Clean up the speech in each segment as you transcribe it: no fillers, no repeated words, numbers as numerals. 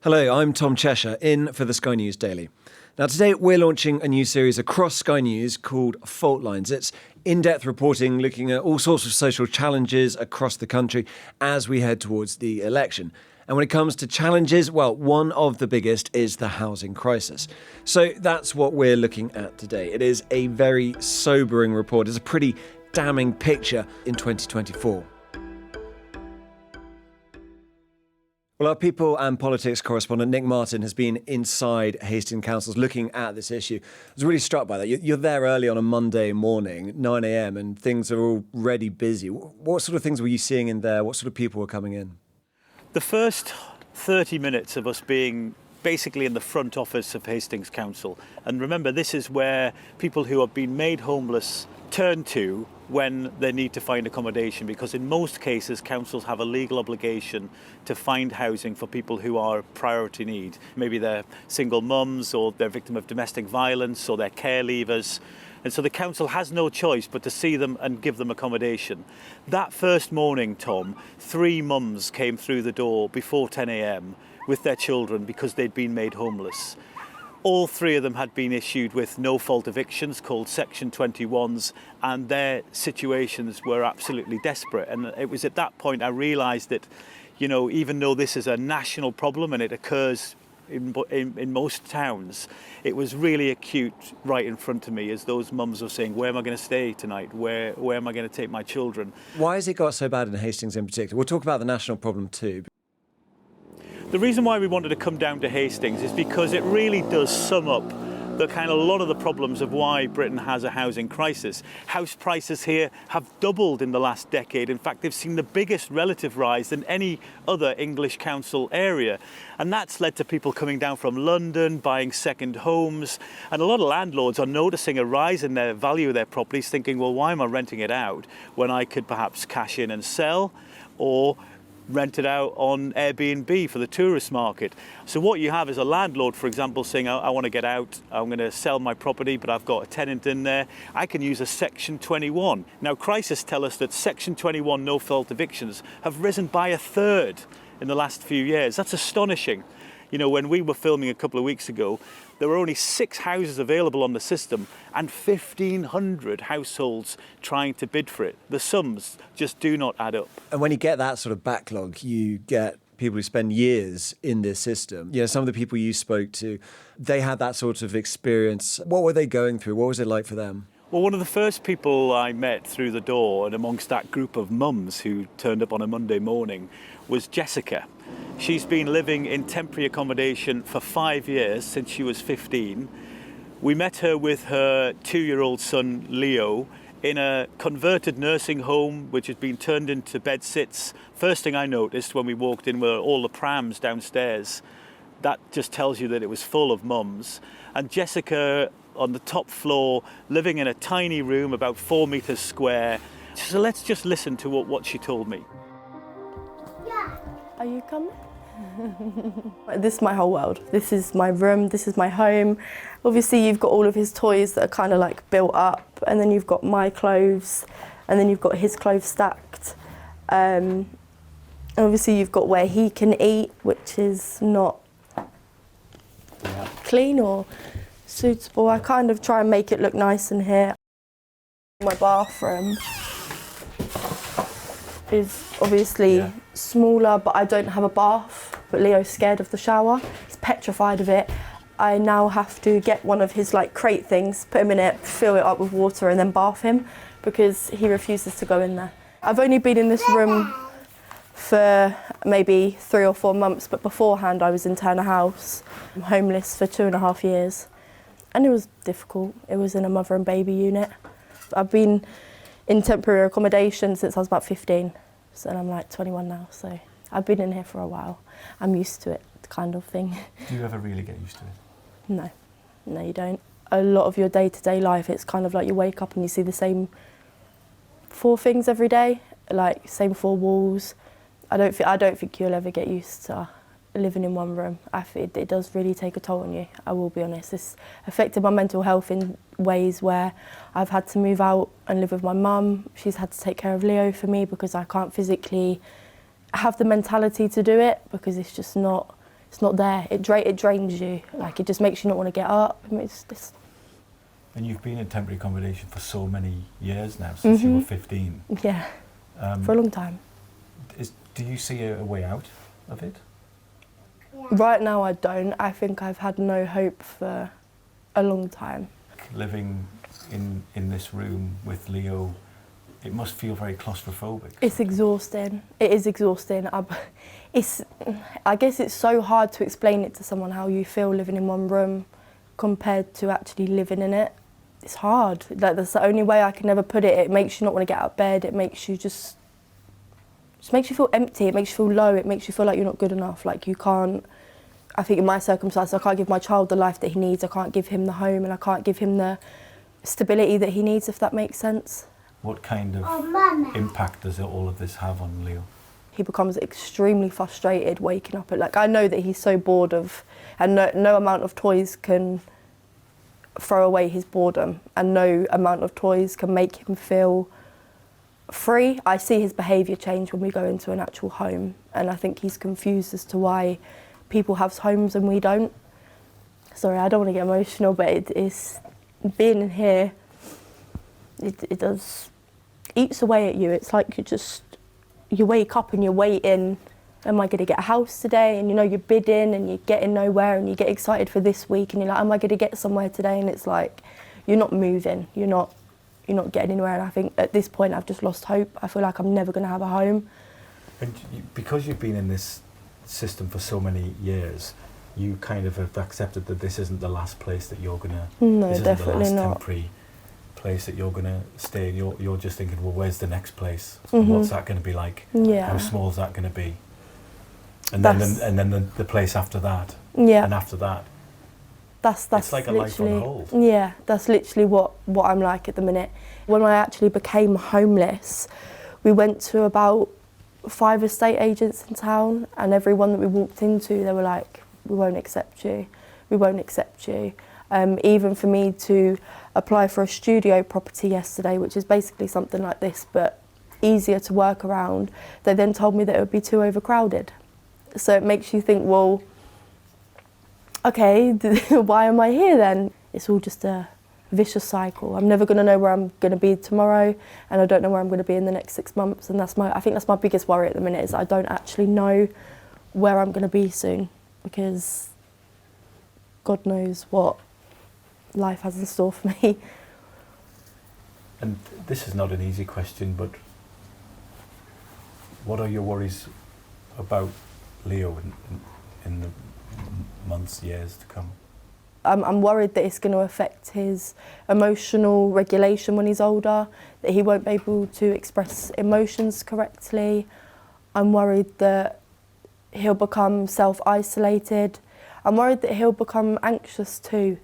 Hello, I'm Tom Cheshire, in for the Sky News Daily. Now today we're launching a new series across Sky News called Faultlines. It's in-depth reporting looking at all sorts of social challenges across the country as we head towards the election. And when it comes to challenges, well, one of the biggest is the housing crisis. So that's what we're looking at today. It is a very sobering report. It's a pretty damning picture in 2024. Well, our people and politics correspondent Nick Martin has been inside Hastings Councils looking at this issue. I was really struck by that. You're there early on a Monday morning, 9 a.m, and things are already busy. What sort of things were you seeing in there? What sort of people were coming in? The first 30 minutes of us being basically in the front office of Hastings Council. And remember, this is where people who have been made homeless turn to when they need to find accommodation, because in most cases councils have a legal obligation to find housing for people who are priority need. Maybe they're single mums, or they're victim of domestic violence, or they're care leavers. And so the council has no choice but to see them and give them accommodation. That first morning, Tom, 3 mums came through the door before 10 a.m. with their children because they'd been made homeless. All 3 of them had been issued with no-fault evictions called Section 21s, and their situations were absolutely desperate. And it was at that point I realised that, even though this is a national problem and it occurs in most towns, it was really acute right in front of me as those mums were saying, where am I going to stay tonight? Where am I going to take my children? Why has it got so bad in Hastings in particular? We'll talk about the national problem too. The reason why we wanted to come down to Hastings is because it really does sum up the a lot of the problems of why Britain has a housing crisis. House prices here have doubled in the last decade. In fact, they've seen the biggest relative rise than any other English council area. And that's led to people coming down from London, buying second homes. And a lot of landlords are noticing a rise in their value of their properties, thinking, well, why am I renting it out when I could perhaps cash in and sell, or rent it out on Airbnb for the tourist market. So what you have is a landlord, for example, saying, I want to get out, I'm going to sell my property, but I've got a tenant in there. I can use a Section 21. Now, crisis tell us that Section 21 no-fault evictions have risen by 1/3 in the last few years. That's astonishing. When we were filming a couple of weeks ago, there were only 6 houses available on the system and 1,500 households trying to bid for it. The sums just do not add up. And when you get that sort of backlog, you get people who spend years in this system. Some of the people you spoke to, they had that sort of experience. What were they going through? What was it like for them? Well, one of the first people I met through the door, and amongst that group of mums who turned up on a Monday morning, was Jessica. She's been living in temporary accommodation for 5 years, since she was 15. We met her with her 2-year-old son, Leo, in a converted nursing home which had been turned into bed sits. First thing I noticed when we walked in were all the prams downstairs. That just tells you that it was full of mums. And Jessica on the top floor, living in a tiny room about 4 meters square. So let's just listen to what she told me. Are you coming? This is my whole world. This is my room, this is my home. Obviously you've got all of his toys that are built up, and then you've got my clothes, and then you've got his clothes stacked. And obviously you've got where he can eat, which is not clean or suitable. I kind of try and make it look nice in here. My bathroom is obviously smaller, but I don't have a bath. But Leo's scared of the shower. He's petrified of it. I now have to get one of his crate things, put him in it, fill it up with water, and then bath him because he refuses to go in there. I've only been in this room for maybe 3 or 4 months, but beforehand I was in Turner House. I'm homeless for 2.5 years, and it was difficult. It was in a mother and baby unit. I've been in temporary accommodation since I was about 15, and I'm 21 now, so I've been in here for a while. I'm used to it, kind of thing. Do you ever really get used to it? No, you don't. A lot of your day-to-day life, it's like you wake up and you see the same 4 things every day, same 4 walls. I don't think you'll ever get used to living in one room. It does really take a toll on you, I will be honest. It's affected my mental health in ways where I've had to move out and live with my mum. She's had to take care of Leo for me because I can't physically have the mentality to do it, because it's just not it's not there. It drains you. Like, it just makes you not want to get up. I mean, it's And you've been in temporary accommodation for so many years now, since you were 15. Yeah, for a long time. Do you see a way out of it? Right now I don't. I think I've had no hope for a long time. Living in this room with Leo, it must feel very claustrophobic. It's exhausting. It is exhausting. I guess it's so hard to explain it to someone how you feel living in one room compared to actually living in it. It's hard. Like, that's the only way I can ever put it. It makes you not want to get out of bed. It makes you just makes you feel empty. It makes you feel low. It makes you feel like you're not good enough. Like, you can't. I think in my circumstances, I can't give my child the life that he needs. I can't give him the home, and I can't give him the stability that he needs, if that makes sense. What kind of impact does all of this have on Leo? He becomes extremely frustrated waking up. Like, I know that he's so bored of, and no amount of toys can throw away his boredom, and no amount of toys can make him feel free. I see his behaviour change when we go into an actual home, and I think he's confused as to why people have homes and we don't. Sorry, I don't want to get emotional, but it's being in here, it does eats away at you. It's like you wake up and you're waiting, am I going to get a house today? And you know, you're bidding and you're getting nowhere, and you get excited for this week and you're like, am I going to get somewhere today? And it's like, you're not moving, you're not getting anywhere. And I think at this point I've just lost hope. I feel like I'm never going to have a home. And because you've been in this system for so many years, you kind of have accepted that this isn't the last place that you're going to... No, this isn't definitely the last not. temporary place that you're going to stay in. You're just thinking, well, where's the next place? What's that going to be like? Yeah. How small is that going to be? And then the place after that. Yeah. And after that. That's it's like a life on literally, hold. yeah, that's literally what I'm like at the minute. When I actually became homeless, we went to about 5 estate agents in town, and everyone that we walked into, they were like, we won't accept you, we won't accept you. Even for me to apply for a studio property yesterday, which is basically something like this, but easier to work around, they then told me that it would be too overcrowded. So it makes you think, well, okay, why am I here then? It's all just a vicious cycle. I'm never going to know where I'm going to be tomorrow, and I don't know where I'm going to be in the next 6 months. And I think that's my biggest worry at the minute, is I don't actually know where I'm going to be soon, because God knows what life has in store for me. And this is not an easy question, but what are your worries about Leo in the months, years to come? I'm worried that it's going to affect his emotional regulation when he's older, that he won't be able to express emotions correctly. I'm worried that he'll become self-isolated. I'm worried that he'll become anxious too.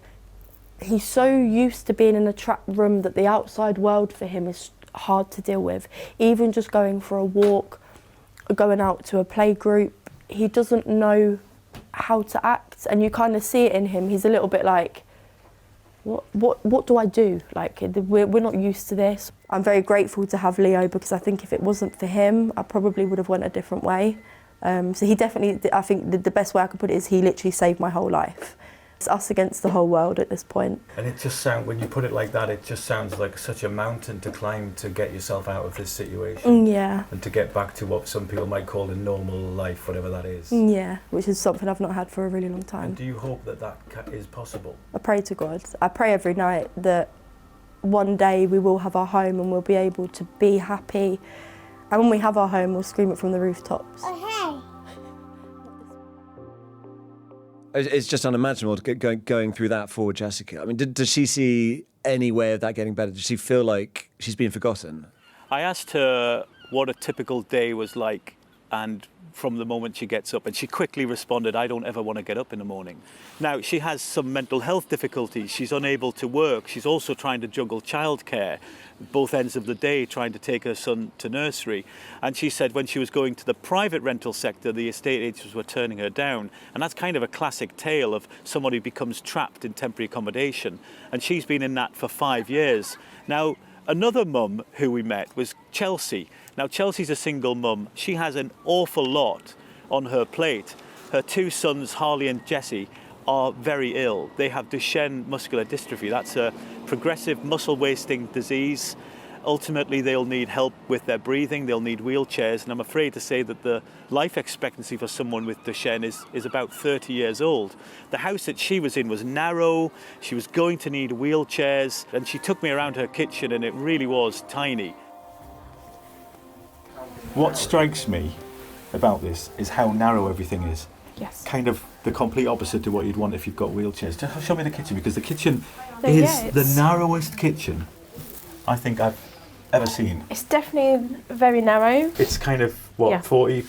He's so used to being in a trapped room that the outside world for him is hard to deal with. Even just going for a walk, going out to a play group, he doesn't know how to act, and you kind of see it in him. He's a little bit like, what do I do? Like, we're not used to this. I'm very grateful to have Leo, because I think if it wasn't for him, I probably would have went a different way. So he definitely, I think the best way I could put it is he literally saved my whole life. It's us against the whole world at this point. And it just sounds, when you put it like that, it just sounds like such a mountain to climb to get yourself out of this situation. Yeah. And to get back to what some people might call a normal life, whatever that is. Yeah, which is something I've not had for a really long time. And do you hope that is possible? I pray to God. I pray every night that one day we will have our home and we'll be able to be happy. And when we have our home, we'll scream it from the rooftops. It's just unimaginable going through that for Jessica. I mean, does she see any way of that getting better? Does she feel like she's been forgotten? I asked her what a typical day was like, and from the moment she gets up, and she quickly responded, I don't ever want to get up in the morning. Now, she has some mental health difficulties. She's unable to work. She's also trying to juggle childcare, both ends of the day, trying to take her son to nursery. And she said when she was going to the private rental sector, the estate agents were turning her down. And that's kind of a classic tale of somebody who becomes trapped in temporary accommodation. And she's been in that for 5 years. Now, another mum who we met was Chelsea. Now, Chelsea's a single mum. She has an awful lot on her plate. Her two sons, Harley and Jesse, are very ill. They have Duchenne muscular dystrophy. That's a progressive muscle wasting disease. Ultimately, they'll need help with their breathing, they'll need wheelchairs, and I'm afraid to say that the life expectancy for someone with Duchenne is about 30 years old. The house that she was in was narrow, she was going to need wheelchairs, and she took me around her kitchen and it really was tiny. What strikes me about this is how narrow everything is. Yes. Kind of the complete opposite to what you'd want if you've got wheelchairs. Just show me the kitchen, because the kitchen is the narrowest kitchen I think I've ever seen. It's definitely very narrow. It's kind of, what, Yeah. 40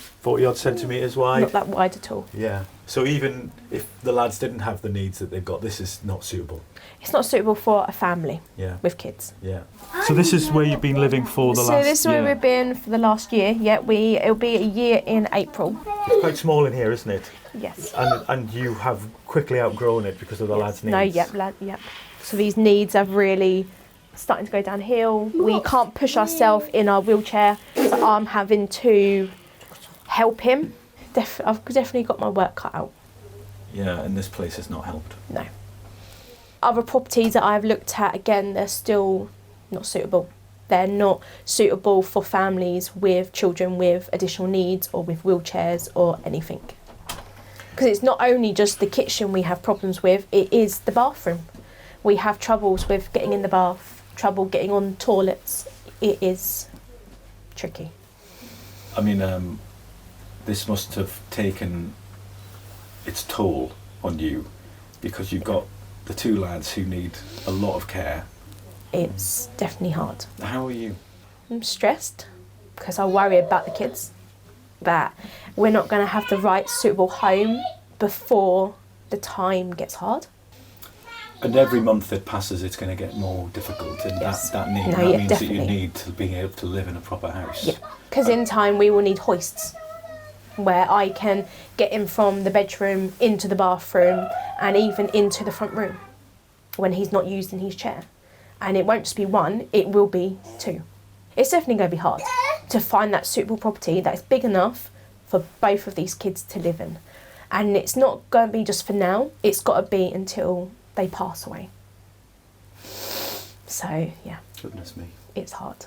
odd centimetres wide? Not that wide at all. Yeah. So even if the lads didn't have the needs that they've got, this is not suitable. It's not suitable for a family Yeah. with kids. Yeah. So this is where you've been living for the last year? So this is where we've been for the last year. Yeah, it'll be a year in April. It's quite small in here, isn't it? Yes. And you have quickly outgrown it because of the lads' needs? No, yep. So these needs are really starting to go downhill. We can't push ourselves in our wheelchair, so I'm having to help him. I've definitely got my work cut out. Yeah, and this place has not helped. No. Other properties that I've looked at, again, they're still not suitable. They're not suitable for families with children with additional needs or with wheelchairs or anything. Because it's not only just the kitchen we have problems with, it is the bathroom. We have troubles with getting in the bath, trouble getting on toilets. It is tricky. I mean, this must have taken its toll on you, because you've got the two lads who need a lot of care. It's definitely hard. How are you? I'm stressed because I worry about the kids, that we're not going to have the right suitable home before the time gets hard. And every month that passes, it's going to get more difficult, and Yes. that means Definitely. that you need to being able to live in a proper house. Yeah, because in time we will need hoists where I can get him from the bedroom into the bathroom and even into the front room when he's not using his chair. And it won't just be one, it will be two. It's definitely going to be hard to find that suitable property that is big enough for both of these kids to live in. And it's not going to be just for now, it's got to be until they pass away. So, yeah. Goodness me. It's hard.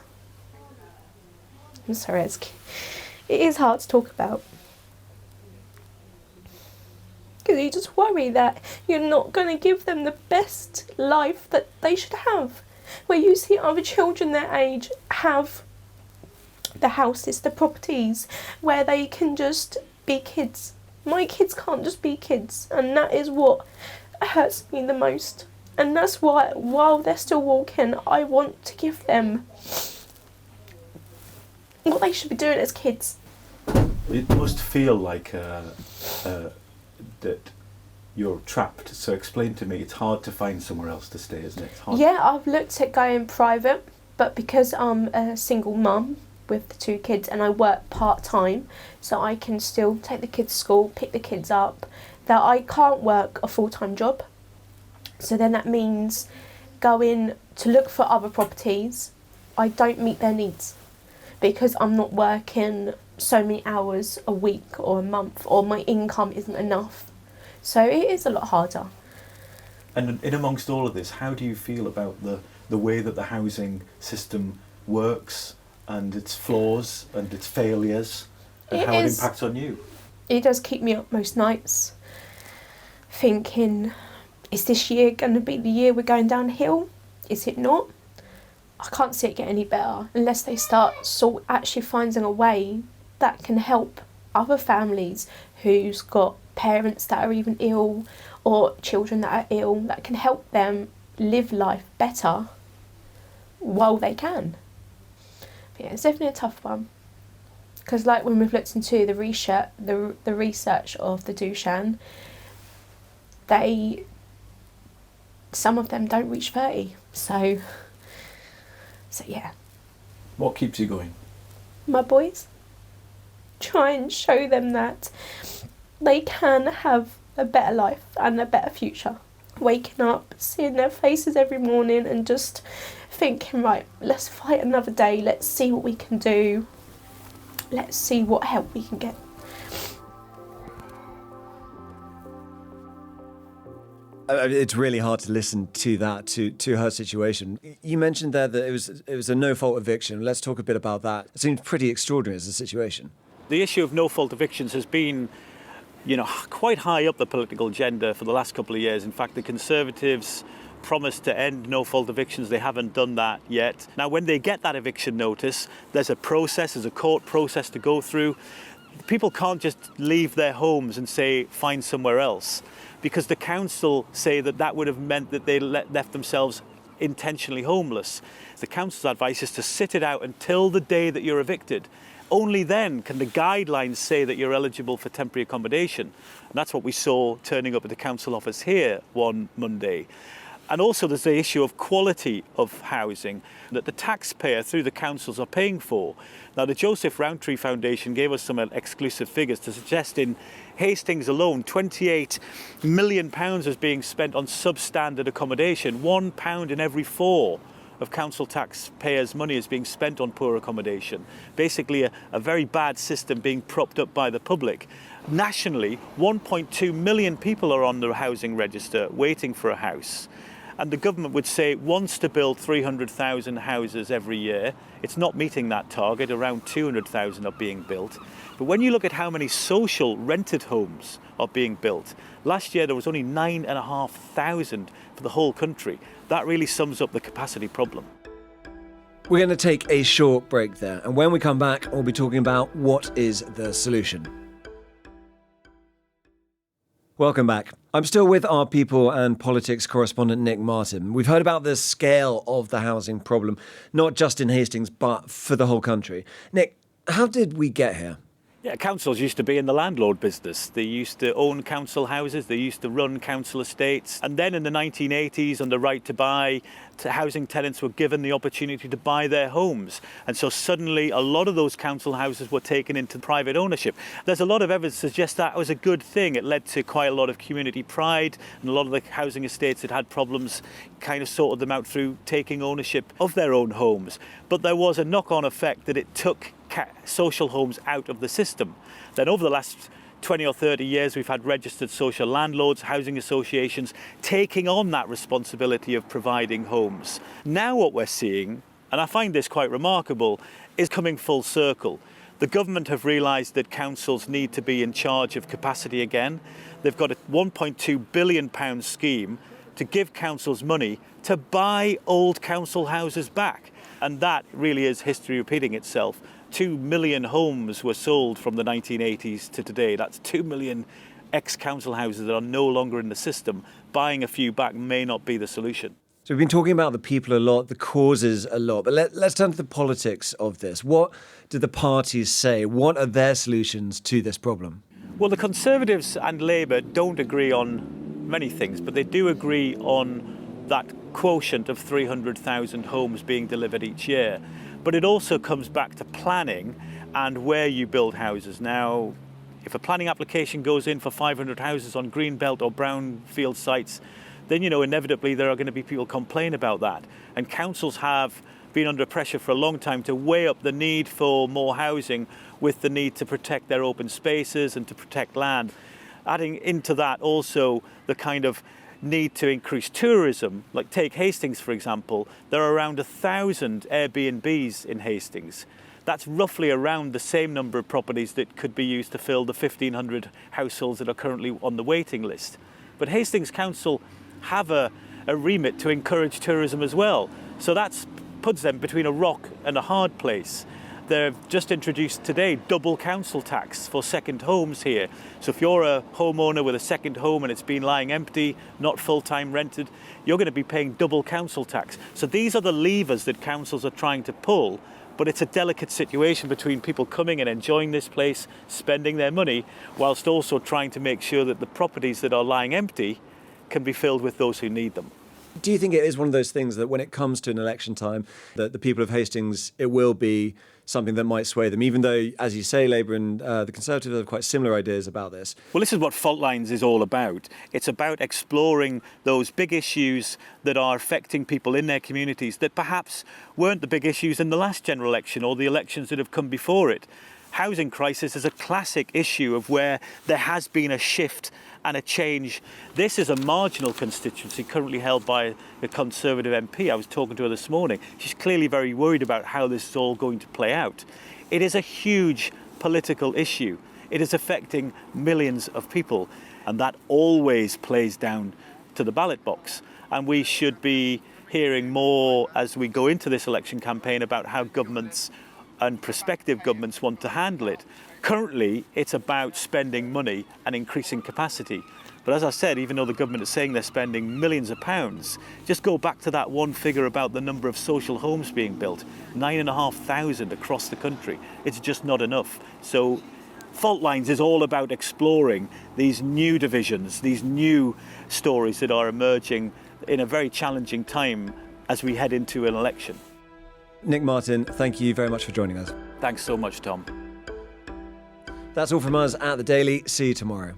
I'm sorry, it is hard to talk about. Because you just worry that you're not going to give them the best life that they should have. Where you see other children their age have the houses, the properties, where they can just be kids. My kids can't just be kids, and that is what hurts me the most. And that's why, while they're still walking, I want to give them what they should be doing as kids. It must feel like that you're trapped. So explain to me, it's hard to find somewhere else to stay, isn't it? It's hard. Yeah, I've looked at going private, but because I'm a single mum with the two kids and I work part-time, so I can still take the kids to school, pick the kids up, that I can't work a full-time job. So then that means going to look for other properties, I don't meet their needs because I'm not working so many hours a week or a month, or my income isn't enough. So it is a lot harder. And in amongst all of this, how do you feel about the way that the housing system works and its flaws and its failures, and how it impacts on you? It does keep me up most nights thinking, is this year going to be the year we're going downhill? Is it not? I can't see it get any better unless they start actually finding a way that can help other families who's got parents that are even ill or children that are ill, that can help them live life better while they can. But yeah, it's definitely a tough one. Because like when we've looked into the research of the Duchenne, some of them don't reach 30. So yeah. What keeps you going? My boys. Try and show them that they can have a better life and a better future. Waking up, seeing their faces every morning and just thinking, right, let's fight another day, let's see what we can do, let's see what help we can get. It's really hard to listen to that, to her situation. You mentioned there that it was a no-fault eviction. Let's talk a bit about that. It seems pretty extraordinary as a situation. The issue of no-fault evictions has been, quite high up the political agenda for the last couple of years. In fact, the Conservatives promised to end no-fault evictions. They haven't done that yet. Now, when they get that eviction notice, there's a court process to go through. People can't just leave their homes and say, find somewhere else, because the council say that would have meant that they left themselves intentionally homeless. The council's advice is to sit it out until the day that you're evicted. Only then can the guidelines say that you're eligible for temporary accommodation. And that's what we saw turning up at the council office here one Monday. And also there's the issue of quality of housing that the taxpayer through the councils are paying for. Now, the Joseph Rowntree Foundation gave us some exclusive figures to suggest in Hastings alone, £28 million is being spent on substandard accommodation. £1 in every 4 of council taxpayers' money is being spent on poor accommodation. Basically a very bad system being propped up by the public. Nationally, 1.2 million people are on the housing register waiting for a house. And the government would say it wants to build 300,000 houses every year. It's not meeting that target. Around 200,000 are being built. But when you look at how many social rented homes are being built, last year there was only 9,500 for the whole country. That really sums up the capacity problem. We're going to take a short break there. And when we come back, we'll be talking about what is the solution. Welcome back. I'm still with our people and politics correspondent Nick Martin. We've heard about the scale of the housing problem, not just in Hastings, but for the whole country. Nick, how did we get here? Yeah, councils used to be in the landlord business. They used to own council houses, they used to run council estates. And then in the 1980s, on the right to buy, housing tenants were given the opportunity to buy their homes. And so suddenly a lot of those council houses were taken into private ownership. There's a lot of evidence to suggest that was a good thing. It led to quite a lot of community pride, and a lot of the housing estates that had problems kind of sorted them out through taking ownership of their own homes. But there was a knock-on effect that it took social homes out of the system. Then over the last 20 or 30 years, we've had registered social landlords, housing associations, taking on that responsibility of providing homes. Now what we're seeing, and I find this quite remarkable, is coming full circle. The government have realised that councils need to be in charge of capacity again. They've got a £1.2 billion scheme to give councils money to buy old council houses back. And that really is history repeating itself. 2 million homes were sold from the 1980s to today. That's 2 million ex-council houses that are no longer in the system. Buying a few back may not be the solution. So we've been talking about the people a lot, the causes a lot, but let's turn to the politics of this. What do the parties say? What are their solutions to this problem? Well, the Conservatives and Labour don't agree on many things, but they do agree on that quotient of 300,000 homes being delivered each year. But it also comes back to planning and where you build houses. Now, if a planning application goes in for 500 houses on greenbelt or brownfield sites, then, inevitably there are going to be people complain about that. And councils have been under pressure for a long time to weigh up the need for more housing with the need to protect their open spaces and to protect land. Adding into that also the kind of need to increase tourism, like take Hastings for example, there are around 1,000 Airbnbs in Hastings. That's roughly around the same number of properties that could be used to fill the 1,500 households that are currently on the waiting list. But Hastings Council have a remit to encourage tourism as well. So that puts them between a rock and a hard place. They've just introduced today double council tax for second homes here. So if you're a homeowner with a second home and it's been lying empty, not full-time rented, you're going to be paying double council tax. So these are the levers that councils are trying to pull, but it's a delicate situation between people coming and enjoying this place, spending their money, whilst also trying to make sure that the properties that are lying empty can be filled with those who need them. Do you think it is one of those things that when it comes to an election time, that the people of Hastings, it will be something that might sway them, even though, as you say, Labour and the Conservatives have quite similar ideas about this? Well, this is what Faultlines is all about. It's about exploring those big issues that are affecting people in their communities that perhaps weren't the big issues in the last general election or the elections that have come before it. Housing crisis is a classic issue of where there has been a shift and a change. This is a marginal constituency currently held by a Conservative MP. I was talking to her this morning. She's clearly very worried about how this is all going to play out. It is a huge political issue. It is affecting millions of people, and that always plays down to the ballot box. And we should be hearing more as we go into this election campaign about how governments and prospective governments want to handle it. Currently, it's about spending money and increasing capacity. But as I said, even though the government is saying they're spending millions of pounds, just go back to that one figure about the number of social homes being built, 9,500 across the country. It's just not enough. So Faultlines is all about exploring these new divisions, these new stories that are emerging in a very challenging time as we head into an election. Nick Martin, thank you very much for joining us. Thanks so much, Tom. That's all from us at The Daily. See you tomorrow.